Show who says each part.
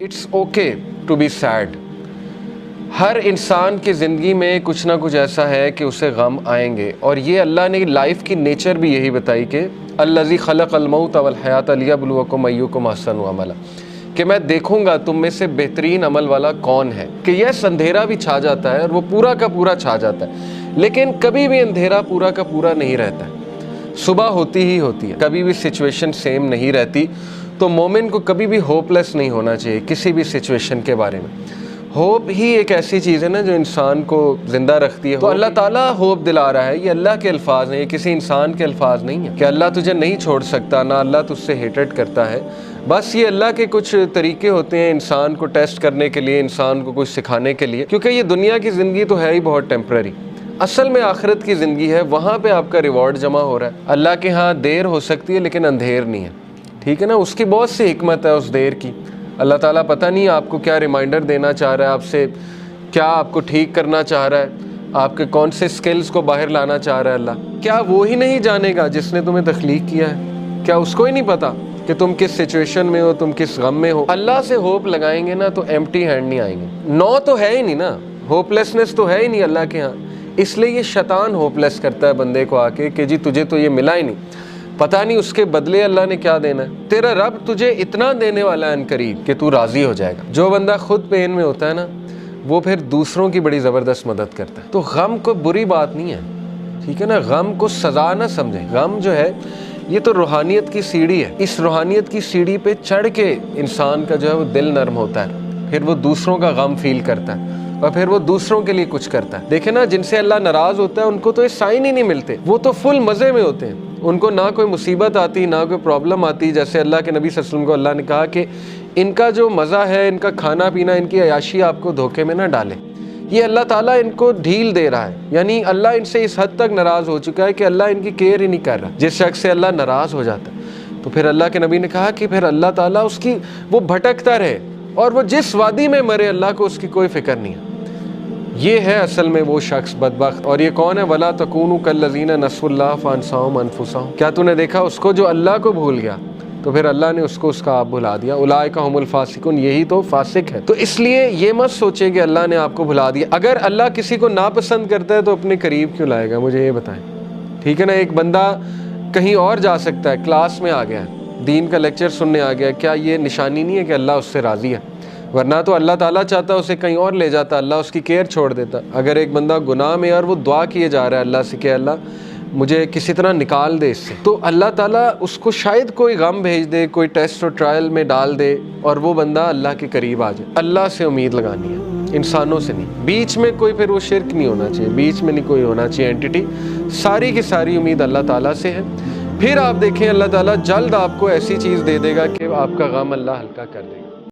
Speaker 1: It's okay to be sad. ہر انسان کی زندگی میں کچھ نہ کچھ ایسا ہے کہ اسے غم آئیں گے، اور یہ اللہ نے لائف کی نیچر بھی یہی بتائی کہ الذی خلق الموت والحیات لیبلوکم ایکم احسن عملا، کہ میں دیکھوں گا تم میں سے بہترین عمل والا کون ہے. کہ یہ اندھیرا بھی چھا جاتا ہے اور وہ پورا کا پورا چھا جاتا ہے، لیکن کبھی بھی اندھیرا پورا کا پورا نہیں رہتا ہے. صبح ہوتی ہی ہوتی ہے، کبھی بھی سچویشن سیم نہیں رہتی. تو مومن کو کبھی بھی ہوپ لیس نہیں ہونا چاہیے کسی بھی سچویشن کے بارے میں. ہوپ ہی ایک ایسی چیز ہے نا جو انسان کو زندہ رکھتی ہے. تو اللہ تعالیٰ ہوپ دلا رہا ہے. یہ اللہ کے الفاظ ہیں، یہ کسی انسان کے الفاظ نہیں ہیں کہ اللہ تجھے نہیں چھوڑ سکتا، نہ اللہ تجھ سے ہیٹڈ کرتا ہے. بس یہ اللہ کے کچھ طریقے ہوتے ہیں انسان کو ٹیسٹ کرنے کے لیے، انسان کو کچھ سکھانے کے لیے، کیونکہ یہ دنیا کی زندگی تو ہے ہی بہت ٹیمپرری. اصل میں آخرت کی زندگی ہے، وہاں پہ آپ کا ریوارڈ جمع ہو رہا ہے. اللہ کے ہاں دیر ہو سکتی ہے لیکن اندھیر نہیں ہے، ٹھیک ہے نا. اس کی بہت سی حکمت ہے اس دیر کی. اللہ تعالیٰ پتہ نہیں آپ کو کیا ریمائنڈر دینا چاہ رہا ہے، آپ سے کیا آپ کو ٹھیک کرنا چاہ رہا ہے، آپ کے کون سے سکلز کو باہر لانا چاہ رہا ہے اللہ. کیا وہ ہی نہیں جانے گا جس نے تمہیں تخلیق کیا ہے؟ کیا اس کو ہی نہیں پتا کہ تم کس سچویشن میں ہو، تم کس غم میں ہو؟ اللہ سے ہوپ لگائیں گے نا تو ایمٹی ہینڈ نہیں آئیں گے. نو تو ہے ہی نہیں نا، ہوپ لیسنس تو ہے ہی نہیں اللہ کے ہاں. اس لیے یہ شیطان ہوپ لیس کرتا ہے بندے کو آ کے کہ جی تجھے تو یہ ملا ہی نہیں، پتہ نہیں اس کے بدلے اللہ نے کیا دینا ہے. تیرا رب تجھے اتنا دینے والا ہے عنقریب کہ تو راضی ہو جائے گا. جو بندہ خود پین میں ہوتا ہے نا، وہ پھر دوسروں کی بڑی زبردست مدد کرتا ہے. تو غم کو بری بات نہیں ہے، ٹھیک ہے نا. غم کو سزا نہ سمجھیں. غم جو ہے یہ تو روحانیت کی سیڑھی ہے. اس روحانیت کی سیڑھی پہ چڑھ کے انسان کا جو ہے وہ دل نرم ہوتا ہے، پھر وہ دوسروں کا غم فیل کرتا ہے اور پھر وہ دوسروں کے لیے کچھ کرتا ہے. دیکھیں نا، جن سے اللہ ناراض ہوتا ہے ان کو تو یہ سائن ہی نہیں ملتے، وہ تو فل مزے میں ہوتے ہیں. ان کو نہ کوئی مصیبت آتی، نہ کوئی پرابلم آتی. جیسے اللہ کے نبی صلی اللہ علیہ وسلم کو اللہ نے کہا کہ ان کا جو مزہ ہے، ان کا کھانا پینا، ان کی عیاشی آپ کو دھوکے میں نہ ڈالے. یہ اللہ تعالیٰ ان کو ڈھیل دے رہا ہے، یعنی اللہ ان سے اس حد تک ناراض ہو چکا ہے کہ اللہ ان کی کیئر ہی نہیں کر رہا. جس شخص سے اللہ ناراض ہو جاتا ہے تو پھر اللہ کے نبی نے کہا کہ پھر اللہ تعالیٰ اس کی وہ بھٹکتا رہے اور وہ جس وادی میں مرے اللہ کو اس کی کوئی فکر نہیں ہے. یہ ہے اصل میں وہ شخص بدبخت. اور یہ کون ہے؟ وَلَا تَكُونُوا كَالَّذِينَ نَسُوا اللَّهَ فَأَنسَاهُمْ أَنفُسَهُمْ. کیا تو نے دیکھا اس کو جو اللہ کو بھول گیا تو پھر اللہ نے اس کو اس کا آپ بھلا دیا. اولئک هم الفاسقون، یہی تو فاسق ہے. تو اس لیے یہ مت سوچیں کہ اللہ نے آپ کو بھلا دیا. اگر اللہ کسی کو ناپسند کرتا ہے تو اپنے قریب کیوں لائے گا؟ مجھے یہ بتائیں، ٹھیک ہے نا. ایک بندہ کہیں اور جا سکتا ہے، کلاس میں آ گیا ہے، دین کا لیکچر سننے آ گیا، کیا یہ نشانی نہیں ہے کہ اللہ اس سے راضی ہے؟ ورنہ تو اللہ تعالیٰ چاہتا اسے کہیں اور لے جاتا، اللہ اس کی کیئر چھوڑ دیتا. اگر ایک بندہ گناہ میں اور وہ دعا کیے جا رہا ہے اللہ سے کہ اللہ مجھے کسی طرح نکال دے اس سے، تو اللہ تعالیٰ اس کو شاید کوئی غم بھیج دے، کوئی ٹیسٹ اور ٹرائل میں ڈال دے اور وہ بندہ اللہ کے قریب آ جائے. اللہ سے امید لگانی ہے، انسانوں سے نہیں. بیچ میں کوئی پھر وہ شرک نہیں ہونا چاہیے، بیچ میں نہیں کوئی ہونا چاہیے اینٹیٹی. ساری کی ساری امید اللہ تعالیٰ سے ہے. پھر آپ دیکھیں اللہ تعالیٰ جلد آپ کو ایسی چیز دے دے گا کہ آپ کا غم اللہ ہلکا کر دے گا.